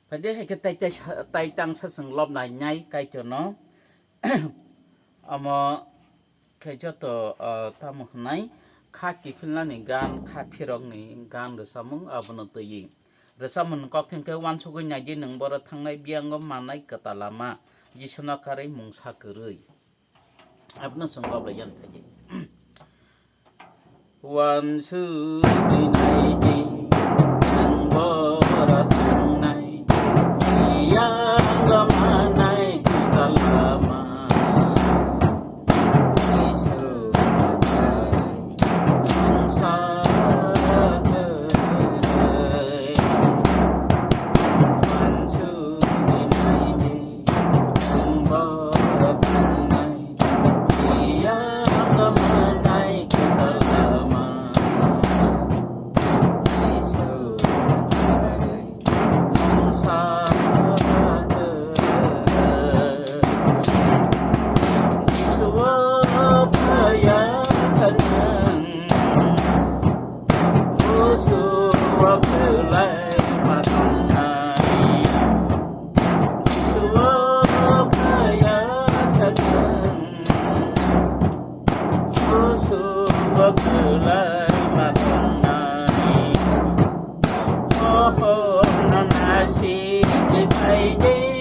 phải để hay cái tay tăng sát sừng lốp này nhảy cái cho nó mà cái cho tờ ta một này khá kỹ phân là này gan khá phi rong này gan được sao mong ở bên tự gì rồi sao mình có cái quan số cái nhà gì nâng bờ thằng này biang có mà này cái ta làm mà chỉ số nó cái mông sa cười áp nó sừng lốp là dân phải gì quan số cái này đi nâng bờ thằng này biang có mà này cái ta làm Hãy subscribe cho kênh Ghiền Mì Gõ để không bỏ lỡ những video hấp dẫn